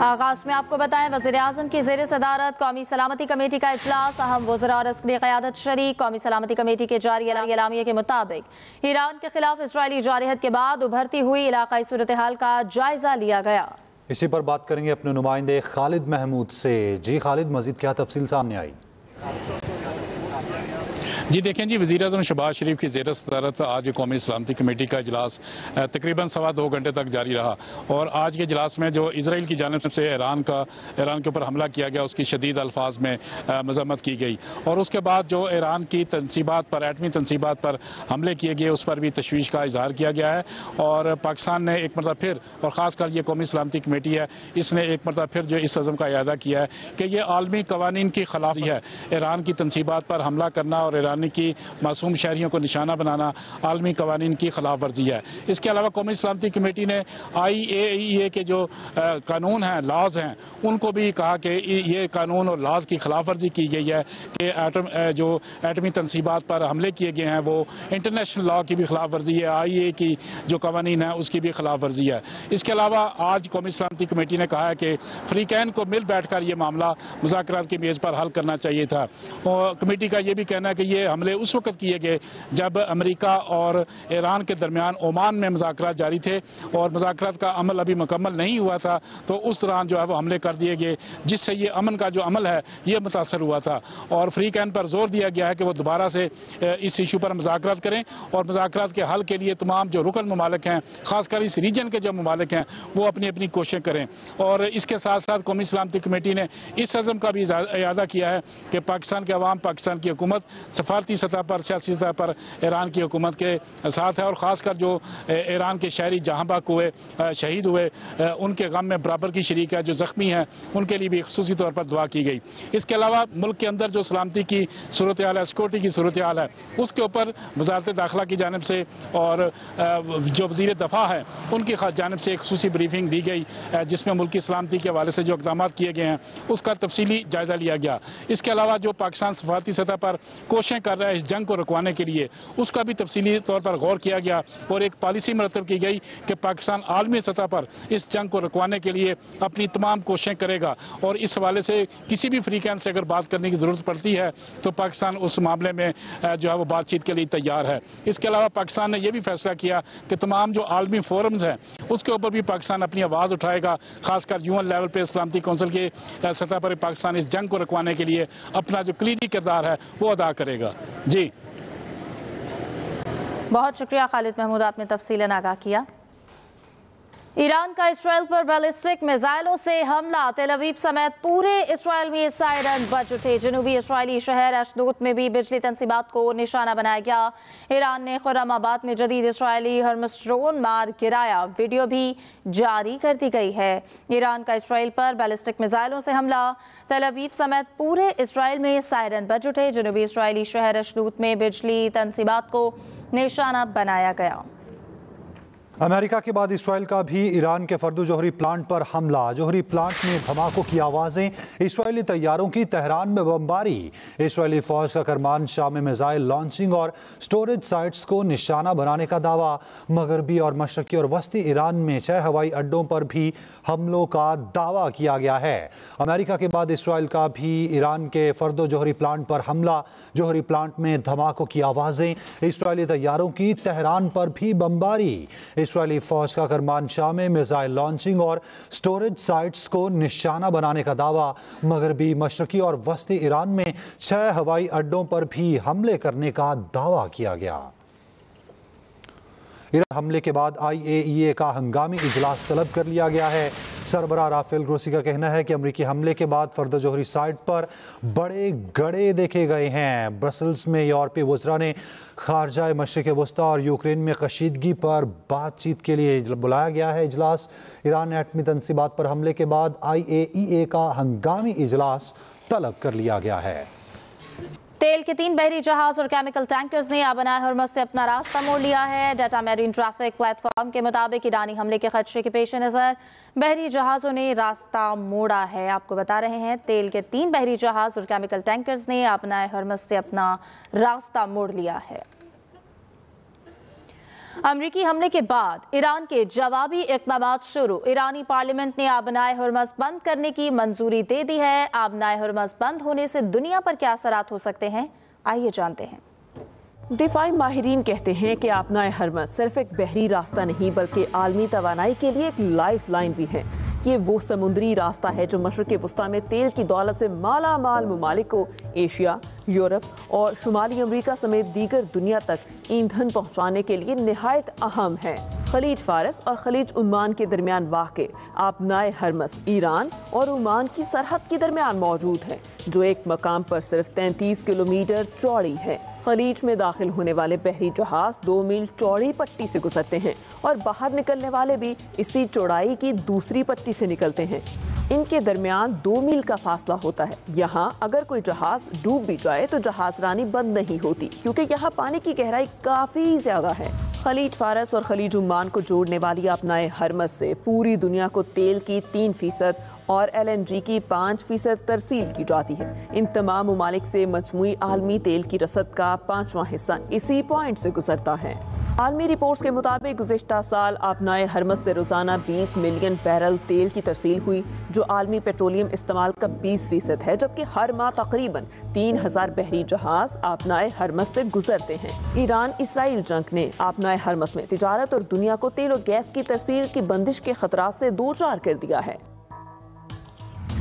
आगाज में आपको बताएं, वज़ीर-ए-आज़म की ज़ेर सदारत कौमी सलामती कमेटी का इजलास, अहम वज़रा और अस्करी क़यादत शरीक। कौमी सलामती कमेटी के जारी एलामिया के मुताबिक ईरान के खिलाफ इसराइली जारहत के बाद उभरती हुई इलाकाई सूरत हाल का जायजा लिया गया। इसी पर बात करेंगे अपने नुमाइंदे खालिद महमूद से। जी खालिद, मजीद क्या तफसील सामने आई? जी देखें जी, वज़ीर-ए-आज़म शहबाज शरीफ की ज़ेर सदारत आज कौमी सलामती कमेटी का इजलास तकरीबन 2.25 घंटे तक जारी रहा और आज के इजलास में जो इसराइल की जानिब से ईरान के ऊपर हमला किया गया उसकी शदीद अल्फाज में मजम्मत की गई और उसके बाद जो ईरान की तनसीबात पर, एटमी तनसीबात पर हमले किए गए उस पर भी तशवीश का इजहार किया गया है। और पाकिस्तान ने एक मरतबा फिर, और ख़ासकर ये कौमी सलामती कमेटी है, इसने एक मरतबा फिर जो इस अज़म का इरादा किया है कि ये आलमी कवानीन की खिलाफी है। ईरान की तनसीबात पर हमला करना और ईरान की मासूम शहरियों को निशाना बनाना आलमी कवानीन की खिलाफ वर्जी है। इसके अलावा कौमी सलामती कमेटी ने IAEA के जो कानून हैं, लॉज हैं, उनको भी कहा कि ये कानून और लॉज की खिलाफ वर्जी की गई है कि जो एटमी तनसीबात पर हमले किए गए हैं वो इंटरनेशनल लॉ की भी खिलाफ वर्जी है, IAEA की जो कवानीन है उसकी भी खिलाफ वर्जी है। इसके अलावा आज कौमी सलामती कमेटी ने कहा है कि फ्रीकैन को मिल बैठकर ये मामला मुज़ाकरात की मेज़ पर हल करना चाहिए था। और कमेटी का ये भी कहना है कि ये हमले उस वक्त किए गए जब अमेरिका और ईरान के दरमियान ओमान में मुज़ाकरात जारी थे और मुज़ाकरात का अमल अभी मुकम्मल नहीं हुआ था, तो उस दौरान जो है वो हमले कर दिए गए जिससे ये अमन का जो अमल है ये मुतासर हुआ था। और फ्री कैन पर जोर दिया गया है कि वो दोबारा से इस इशू पर मुज़ाकरात करें और मुज़ाकरात के हल के लिए तमाम जो रुकन ममालिक हैं, खासकर इस रीजन के जो ममालिक हैं, वो अपनी अपनी कोशिशें करें। और इसके साथ साथ कौमी सलामती कमेटी ने इस अज़म का भी इरादा किया है कि पाकिस्तान के अवाम, पाकिस्तान की हुकूमत सफारती सतह पर, सियासी सतह पर ईरान की हुकूमत के साथ है और ख़ासकर जो ईरान के शहरी जहाँ बाक हुए, शहीद हुए, उनके गम में बराबर की शरीक है, जो ज़ख्मी हैं उनके लिए भी ख़ुसूसी तौर पर दुआ की गई। इसके अलावा मुल्क के अंदर जो सलामती की सूरत हाल है, सिक्योरिटी की सूरत हाल है, उसके ऊपर वज़ारत दाखिला की जानिब से और जो वज़ीर दफ़ा है उनकी जानिब से एक ख़ुसूसी ब्रीफिंग दी गई जिसमें मुल्क की सलामती के हवाले से जो इक़दाम किए गए हैं उसका तफसीली जायज़ा लिया गया। इसके अलावा जो पाकिस्तान सफारती सतह पर कोशिशें कर रहा है इस जंग को रुकवाने के लिए, उसका भी तफसीली तौर पर गौर किया गया और एक पॉलिसी मरतब की गई कि पाकिस्तान आलमी सतह पर इस जंग को रुकवाने के लिए अपनी तमाम कोशिशें करेगा और इस हवाले से किसी भी फ्रीकैन से अगर बात करने की ज़रूरत पड़ती है तो पाकिस्तान उस मामले में जो है वो बातचीत के लिए तैयार है। इसके अलावा पाकिस्तान ने यह भी फैसला किया कि तमाम जो आलमी फोरम्स हैं उसके ऊपर भी पाकिस्तान अपनी आवाज़ उठाएगा, खासकर UN लेवल पर सलामती कौंसिल की सतह पर पाकिस्तान इस जंग को रुकवाने के लिए अपना जो कलीदी किरदार है वो अदा करेगा। जी बहुत शुक्रिया खालिद महमूद, आपने तफसीलन आगाह किया। ईरान का इसराइल पर बैलिस्टिक मिसाइलों से हमला, तेल अवीव समेत पूरे इसराइल में सायरन बज उठे। जनूबी इसराइली शहर अशदोद में भी बिजली तनसीबात को निशाना बनाया गया। ईरान ने खुर्रमाबाद में जदीद इसराइली हर्मस ड्रोन मार गिराया, वीडियो भी जारी कर दी गई है। ईरान का इसराइल पर बैलिस्टिक मिसाइलों से हमला, तेल अवीव समेत पूरे इसराइल में सायरन बज उठे। जनूबी इसराइली शहर अशदोद में बिजली तनसीबात को निशाना बनाया गया। अमेरिका के बाद इसराइल का भी ईरान के फर्दो जोहरी प्लांट पर हमला। जोहरी प्लांट में धमाकों की आवाज़ें, इसराइली तैयारों की तेहरान में बमबारी। इसराइली फौज का करमान शाम में मिसाइल लॉन्चिंग और स्टोरेज साइट्स को निशाना बनाने का दावा। मगरबी और मशरकी और वस्ती ईरान में 6 हवाई अड्डों पर भी हमलों का दावा किया गया है। अमेरिका के बाद इसराइल का भी ईरान के फर्दो जोहरी प्लांट पर हमला। जोहरी प्लांट में धमाकों की आवाज़ें, इसराइली तैयारों की तेहरान पर भी बमबारी। इसराइली फौज का करमान शाह में मिसाइल लॉन्चिंग और स्टोरेज साइट्स को निशाना बनाने का दावा। मगरबी, मशरकी और वस्ती ईरान में 6 हवाई अड्डों पर भी हमले करने का दावा किया गया। ईरान हमले के बाद IAEA का हंगामी इजलास तलब कर लिया गया है। सरबराह राफेल ग्रोसी का कहना है कि अमरीकी हमले के बाद फर्दो जोहरी साइट पर बड़े गड़े देखे गए हैं। ब्रसल्स में यूरोपीय वज़रा ने खारजा मशरिक़ वस्ता और यूक्रेन में कशीदगी पर बातचीत के लिए बुलाया गया है इजलास। ईरान एटमी तनसीबात पर हमले के बाद IAEA का हंगामी इजलास तलब कर लिया गया है। तेल के 3 बहरी जहाज और केमिकल टैंकर्स ने आबनाए हरमस से अपना रास्ता मोड़ लिया है। डाटा मैरीन ट्रैफिक प्लेटफॉर्म के मुताबिक ईरानी हमले के खदशे के पेश नज़र बहरी जहाज़ों ने रास्ता मोड़ा है। आपको बता रहे हैं, तेल के 3 बहरी जहाज और केमिकल टैंकर्स ने आबनाए हरमस से अपना रास्ता मोड़ लिया है। अमरीकी हमले के बाद ईरान के जवाबी इक़दाम शुरू। ईरानी पार्लियामेंट ने आबनाए हुर्मज़ बंद करने की मंजूरी दे दी है। आबनाए हुर्मज़ बंद होने से दुनिया पर क्या असरात हो सकते हैं, आइए जानते हैं। दिफाई माहिरीन कहते हैं कि आबनाए हुर्मज़ सिर्फ एक बहरी रास्ता नहीं बल्कि आलमी तवानाई के लिए एक लाइफ लाइन भी है। ये वो समुद्री रास्ता है जो मशरिक़ वस्ता में तेल की दौलत से माला माल ममालिक को एशिया, यूरोप और शुमाली अमरीका समेत दीगर दुनिया तक ईंधन पहुँचाने के लिए निहायत अहम है। खलीज फारस और खलीज उमान के दरमियान वाक़े आबनाए हुर्मज़ ईरान और ओमान की सरहद के दरमियान मौजूद है, जो एक मकाम पर सिर्फ 33 किलोमीटर चौड़ी है। खलीज में दाखिल होने वाले बहरी जहाज 2 मील चौड़ी पट्टी से गुजरते हैं और बाहर निकलने वाले भी इसी चौड़ाई की दूसरी पट्टी से निकलते हैं। इनके दरमियान 2 मील का फासला होता है। यहाँ अगर कोई जहाज डूब भी जाए तो जहाजरानी बंद नहीं होती, क्योंकि यहाँ पानी की गहराई काफ़ी ज़्यादा है। खलीज फारस और खलीज उमान को जोड़ने वाली आबनाए हुर्मज़ से पूरी दुनिया को तेल की 3% और LNG की 5% तरसील की जाती है। इन तमाम ममालिक से मजमूई आलमी तेल की रसद का 5वां हिस्सा इसी पॉइंट से गुजरता है। आलमी रिपोर्ट्स के मुताबिक गुज़िश्ता साल आबनाए हुर्मज़ से रोज़ाना 20 मिलियन बैरल तेल की तरसील हुई, जो आलमी पेट्रोलियम इस्तेमाल का 20% है, जबकि हर माह तकरीबन 3000 बहरी जहाज आबनाए हुर्मज़ से गुजरते हैं। ईरान इसराइल जंग ने आबनाए हुर्मज़ में तिजारत और दुनिया को तेल और गैस की तरसील की बंदिश के खतरात से दो चार कर दिया है।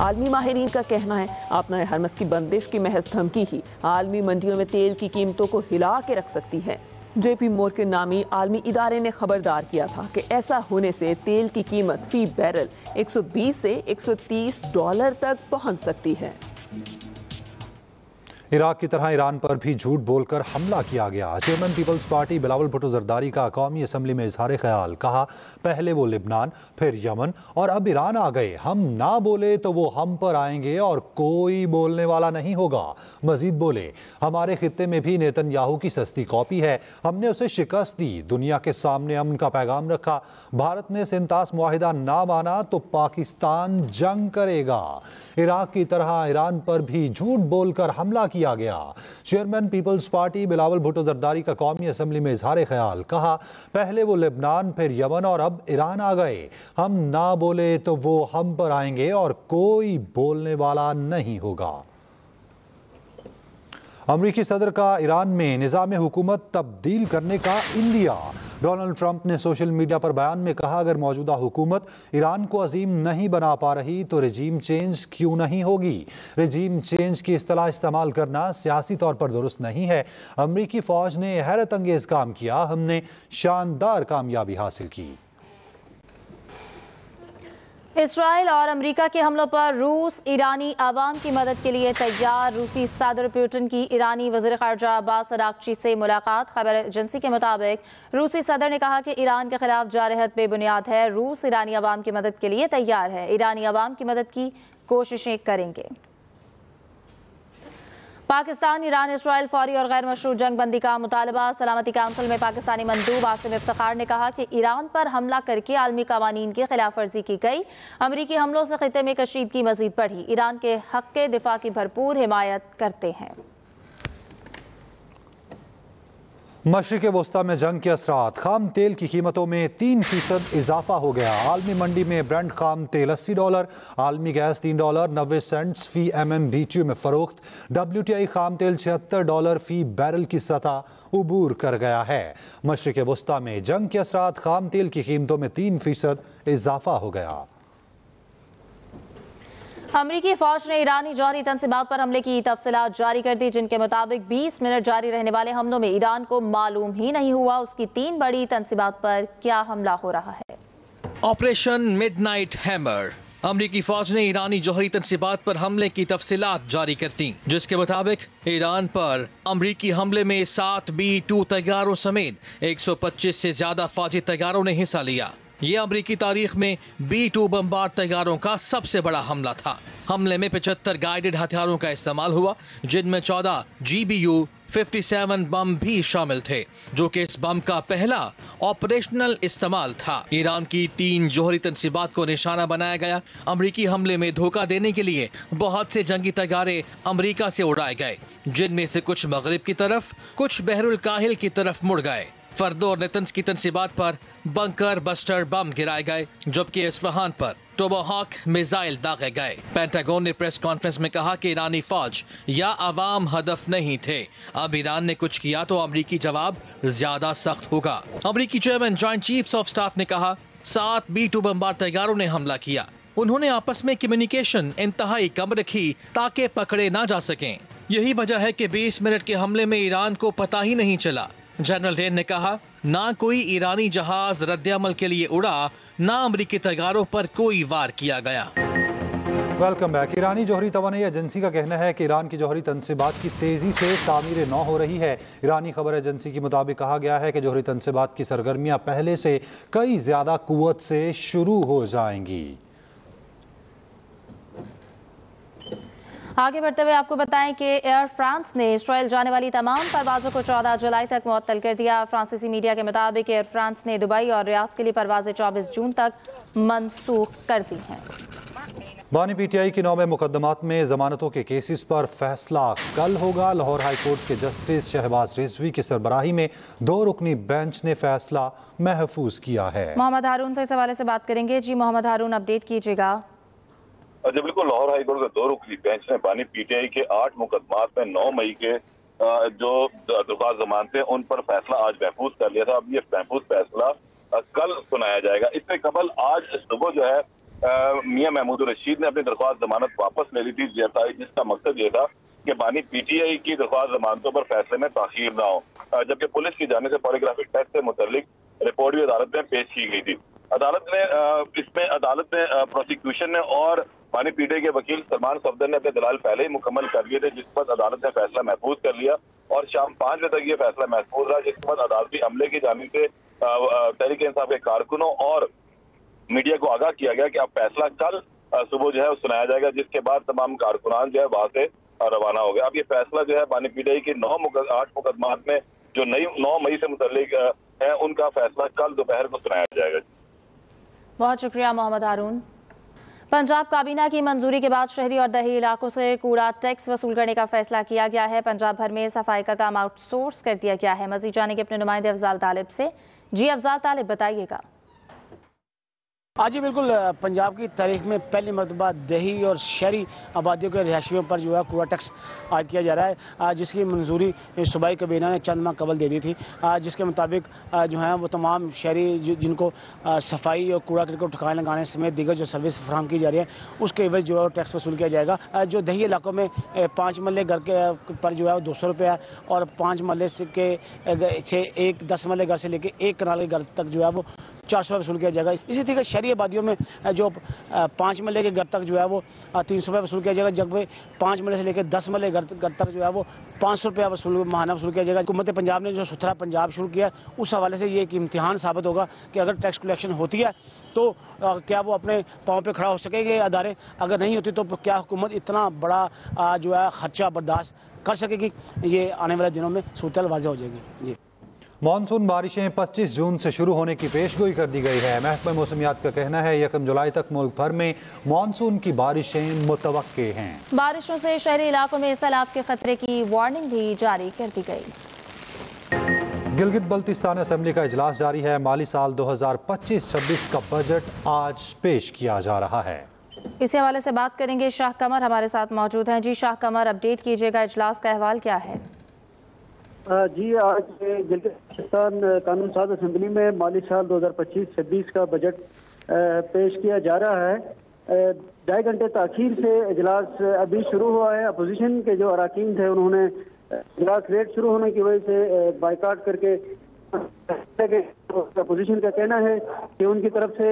आलमी माहिरीन का कहना है आबनाए हुर्मज़ की बंदिश की महज धमकी ही आलमी मंडियों में तेल की कीमतों को हिला के रख सकती है। JP मोर्गन नामी आलमी इदारे ने खबरदार किया था कि ऐसा होने से तेल की कीमत फी बैरल 120 से $130 तक पहुंच सकती है। इराक की तरह ईरान पर भी झूठ बोलकर हमला किया गया। चेयरमैन पीपल्स पार्टी बिलावल भुट्टो जरदारी का कौमी असम्बली में इजहार ख्याल, कहा पहले वो लिबनान फिर यमन और अब ईरान आ गए, हम ना बोले तो वो हम पर आएंगे और कोई बोलने वाला नहीं होगा। मजीद बोले हमारे खित्ते में भी नेतन्याहू की सस्ती कॉपी है, हमने उसे शिकस्त दी, दुनिया के सामने अमन का पैगाम रखा। भारत ने सिंतास मुआहिदा ना माना तो पाकिस्तान जंग करेगा। इराक की तरह ईरान पर भी झूठ बोलकर हमला किया गया। चेयरमैन पीपल्स पार्टी बिलावल भुट्टो जरदारी का कौमी असम्बली में इजहार ख्याल, कहा पहले वो लिबनान फिर यमन और अब ईरान आ गए, हम ना बोले तो वो हम पर आएंगे और कोई बोलने वाला नहीं होगा। अमरीकी सदर का ईरान में निज़ाम हुकूमत तब्दील करने का इंदिया। डोनाल्ड ट्रंप ने सोशल मीडिया पर बयान में कहा अगर मौजूदा हुकूमत ईरान को अजीम नहीं बना पा रही तो रजीम चेंज क्यों नहीं होगी। रजीम चेंज की इस्तेलाह इस्तेमाल करना सियासी तौर पर दुरुस्त नहीं है। अमरीकी फ़ौज ने हैरत अंगेज़ काम किया, हमने शानदार कामयाबी हासिल की। इसराइल और अमेरिका के हमलों पर रूस ईरानी आवाम की मदद के लिए तैयार। रूसी सदर पुतिन की ईरानी वज़ीर ख़ारजा अब्बास अराग़ची से मुलाकात। खबर एजेंसी के मुताबिक रूसी सदर ने कहा कि ईरान के खिलाफ जारहत बेबुनियाद है। रूस ईरानी आवाम की मदद के लिए तैयार है, ईरानी आवाम की मदद की कोशिशें करेंगे। पाकिस्तान ईरान इसराइल फौरी और गैर मशरूत जंग बंदी का मुतालबा। सलामती काउंसिल में पाकिस्तानी मंदूब आसिम इफ्तिखार ने कहा कि ईरान पर हमला करके आलमी कवानीन की खिलाफ वर्जी की गई। अमरीकी हमलों से खित्ते में कशीदगी मजीद बढ़ी। ईरान के हक के दिफा की भरपूर हिमायत करते हैं। मशरिक़ वस्ता में जंग के असरात, खाम तेल की कीमतों में 3% इजाफा हो गया। आलमी मंडी में ब्रेंट खाम तेल $80, आलमी गैस $3.90 फी MMBTU में फरोख्त। WTI खाम तेल $76 फी बैरल की सतह उबूर कर गया है। मशरिक़ वस्ता में जंग के असरात, खाम तेल की कीमतों में 3% इजाफा हो गया। अमरीकी फौज ने ईरानी जौहरी तंजीमात पर हमले की तफसीलात जारी कर दी, जिनके मुताबिक 20 मिनट जारी रहने वाले हमलों में ईरान को मालूम ही नहीं हुआ उसकी 3 बड़ी तंजीमात पर क्या हमला हो रहा है। Operation midnight hammer. अमरीकी फौज ने ईरानी जौहरी तंजीमात पर हमले की तफसीलात जारी कर दी, जिसके मुताबिक ईरान पर अमरीकी हमले में 7 B-2 तैयारों समेत 125 से ज्यादा फौजी तैयारों ने हिस्सा लिया। ये अमरीकी तारीख में B-2 बमबार तैयारों का सबसे बड़ा हमला था। हमले में 75 गाइडेड हथियारों का इस्तेमाल हुआ, जिनमें 14 GBU-57 बम भी शामिल थे, जो कि इस बम का पहला ऑपरेशनल इस्तेमाल था। ईरान की 3 जौहरी तंसीबात को निशाना बनाया गया। अमरीकी हमले में धोखा देने के लिए बहुत से जंगी तैयारे अमरीका से उड़ाए गए, जिनमें से कुछ मगरिब की तरफ, कुछ बहरुल काहिल की तरफ मुड़ गए। फर्दो और नेतन्स की तनसीबात पर बंकर बस्टर बम गिराए गए, जबकि इस्फहान पर टोमाहॉक मिसाइल दागे गए। पेंटागन ने प्रेस कॉन्फ्रेंस में कहा कि ईरानी फौज या अवाम हदफ नहीं थे। अब ईरान ने कुछ किया तो अमरीकी जवाब ज्यादा सख्त होगा। अमरीकी chairman joint chiefs of staff ने कहा 7 B-2 बमबार तैयारों ने हमला किया। उन्होंने आपस में कम्युनिकेशन इंतहाई कम रखी ताकि पकड़े ना जा सकें। यही वजह है कि 20 मिनट के हमले में ईरान को पता ही नहीं चला। जनरल डेन ने कहा ना कोई ईरानी जहाज रद्द-ए-अमल के लिए उड़ा, ना अमरीकी तैयारों पर कोई वार किया गया। Welcome back. ईरानी जौहरी तवानाई एजेंसी का कहना है कि ईरान की जौहरी तनसीबात की तेजी से तामीर नौ हो रही है। ईरानी खबर एजेंसी के मुताबिक कहा गया है कि जौहरी तनसीबात की सरगर्मियां पहले से कई ज्यादा कुव्वत से शुरू हो जाएंगी। आगे बढ़ते हुए आपको बताएं कि एयर फ्रांस ने इसराइल जाने वाली तमाम परवाज़ों को 14 जुलाई तक मुअत्तल कर दिया। फ्रांसीसी मीडिया के मुताबिक एयर फ्रांस ने दुबई और रियाद के लिए परवाज़ें 24 जून तक मनसूख कर दी हैं। बानी PTI की 9 मुकदमात में जमानतों के केसेस पर फैसला कल होगा। लाहौर हाई कोर्ट के जस्टिस शहबाज रिजवी की सरबराही में 2 रुकनी बेंच ने फैसला महफूज किया है। मोहम्मद हारून से इस हवाले से बात करेंगे। जी मोहम्मद हारून, अपडेट कीजिएगा। जी बिल्कुल, लाहौर हाई कोर्ट के 2 रुकनी बेंच ने बानी PTI के 8 मुकदमात में 9 मई के जो दरख्वास्त जमानतें उन पर फैसला आज महफूज कर लिया था। अब ये महफूज फैसला कल सुनाया जाएगा। इससे कबल आज सुबह जो है मियां महमूद रशीद ने अपनी दरख्वास्त जमानत वापस ले ली थी, जिसका मकसद ये था कि बानी PTI की दरख्वास्त जमानतों पर फैसले में ताखीर ना हो, जबकि पुलिस की जाने से पॉलीग्राफिक टेस्ट से मुतल्लिक रिपोर्ट भी अदालत में पेश की गई थी। अदालत ने प्रोसिक्यूशन ने और बानी PTI के वकील सलमान सफदर ने अपने दलाल पहले ही मुकम्मल कर लिए थे, जिस पर अदालत ने फैसला महफूज कर लिया और शाम 5 बजे तक ये फैसला महफूज रहा, जिसके बाद अदालती अमले की जानिब से तहरीक इंसाफ के कारकुनों और मीडिया को आगाह किया गया कि अब फैसला कल सुबह जो है सुनाया जाएगा, जिसके बाद तमाम कारकुनान जो है वहां से रवाना हो गया। अब ये फैसला जो है बानी PTI के 8 मुकदमात में जो 9 मई से मुतल्लिक है उनका फैसला कल दोपहर को सुनाया जाएगा। बहुत शुक्रिया मोहम्मद हारून। पंजाब काबीना की मंजूरी के बाद शहरी और दही इलाकों से कूड़ा टैक्स वसूल करने का फैसला किया गया है। पंजाब भर में सफाई का काम आउटसोर्स कर दिया गया है। मजीद जानेंगे अपने नुमाइंदे अफजाल तालिब से। जी अफजाल तालिब, बताइएगा। आज ही बिल्कुल पंजाब की तारीख में पहली मरतबा दही और शहरी आबादियों के रिहायशियों पर जो है कूड़ा टैक्स आयद किया जा रहा है, जिसकी मंजूरी सूबाई काबीना ने चंद माह कबल दे दी थी, जिसके मुताबिक जो है वो तमाम शहरी जिनको सफाई और कूड़ा करकट ठिकाने लगाने समेत दीगर जो सर्विस फराहम की जा रही है उसके एवज जो है टैक्स वसूल किया जाएगा। जो दही इलाकों में 5 मरले घर के पर जो है वो 200 रुपये और 5 मरले के 10 मरले घर से लेकर 1 कनाल के घर तक जो है वो 400 वसूल किया जाएगा। इसी तरीके शहरी आबादियों में जो 5 मरले के घर तक जो है वो 300 रुपये वसूल किया जाएगा, जबकि 5 मरले से लेकर 10 मरले घर तक जो है वो 500 रुपया माहाना वसूल किया जाएगा। हुकूमत पंजाब ने जो सुथरा पंजाब शुरू किया उस हवाले से ये एक इम्तिहान साबित होगा कि अगर टैक्स कलेक्शन होती है तो क्या वो अपने पाँव पे खड़ा हो सकेंगे अदारे, अगर नहीं होती तो क्या हुकूमत इतना बड़ा जो है खर्चा बर्दाश्त कर सकेगी। ये आने वाले दिनों में सूरत वाज़ेह हो जाएगी। जी, मानसून बारिशें 25 जून से शुरू होने की पेशगोई कर दी गई है। महकमा मौसमियात का कहना है 1 जुलाई तक मुल्क भर में मानसून की बारिशें मुतवक्के हैं। बारिशों से शहरी इलाकों में सैलाब के खतरे की वार्निंग भी जारी कर दी गई। गिलगित बल्तिस्तान असेंबली का इजलास जारी है। माली साल 2025-26 का बजट आज पेश किया जा रहा है। इसी हवाले से बात करेंगे, शाह कमर हमारे साथ मौजूद हैं। जी शाह कमर, अपडेट कीजिएगा, इजलास का अहवाल क्या है? जी, आज गिलगित-बल्तिस्तान कानून साज असेंबली में माली साल 2025-26 का बजट पेश किया जा रहा है। 2.5 घंटे ताखीर से इजलास अभी शुरू हुआ है। अपोजिशन के जो अराकीन थे उन्होंने इजलास लेट शुरू होने की वजह से बाइकाट करके, अपोजिशन का कहना है कि उनकी तरफ से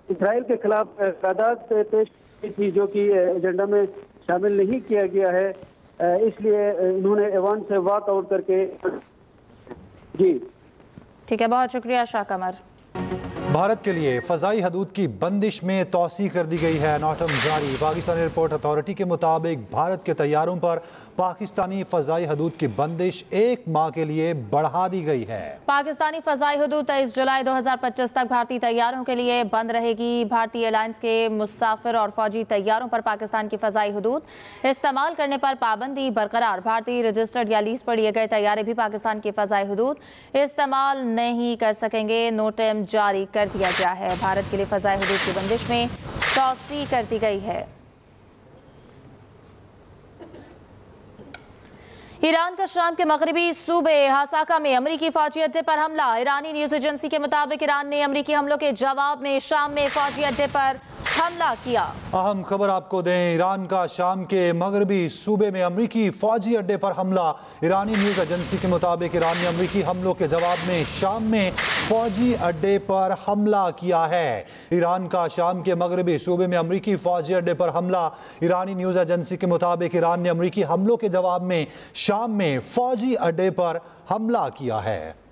इसराइल के खिलाफ करारदाद पेश की थी जो कि एजेंडा में शामिल नहीं किया गया है, इसलिए उन्होंने ऐवान से वॉक आउट करके। जी ठीक है, बहुत शुक्रिया शाह कमर। भारत के लिए फ़ज़ाई हदूद की बंदिश में तौसी कर दी गई है। नोटम जारी। पाकिस्तानी रिपोर्ट अथॉरिटी के मुताबिक भारत के तैयारों पर पाकिस्तानी फ़ज़ाई हदूद की बंदिश 1 माह के लिए बढ़ा दी गई है। पाकिस्तानी फ़ज़ाई हदूद 23 जुलाई 2025 तक भारतीय तैयारों के लिए बंद रहेगी। भारतीय एयरलाइंस के मुसाफिर और फौजी तैयारों पर पाकिस्तान की फ़ज़ाई हदूद इस्तेमाल करने पर पाबंदी बरकरार। भारतीय रजिस्टर्ड या लीज पर लिए गए तैयारे भी पाकिस्तान की फ़ज़ाई हदूद इस्तेमाल नहीं कर सकेंगे। नोटम जारी कर दिया गया है। भारत के लिए फ़ज़ाई हदूद की बंदिश में तौसी कर दी गई है। ईरान का शाम के मगरबी सूबे हासाका में अमरीकी फौजी अड्डे पर हमला। ईरानी न्यूज एजेंसी के मुताबिक ईरान ने अमरीकी हमलों के जवाब में शाम में फौजी अड्डे पर हमला किया। अहम खबर आपको दें, ईरान का शाम के मगरबी सूबे में अमरीकी फौजी अड्डे पर हमला। ईरानी न्यूज एजेंसी के मुताबिक ईरान ने अमरीकी हमलों के जवाब में शाम में फौजी अड्डे पर हमला किया है। ईरान का शाम के मगरबी सूबे में अमरीकी फौजी अड्डे पर हमला। ईरानी न्यूज एजेंसी के मुताबिक ईरान ने अमरीकी हमलों के जवाब में शाम में फौजी अड्डे पर हमला किया है।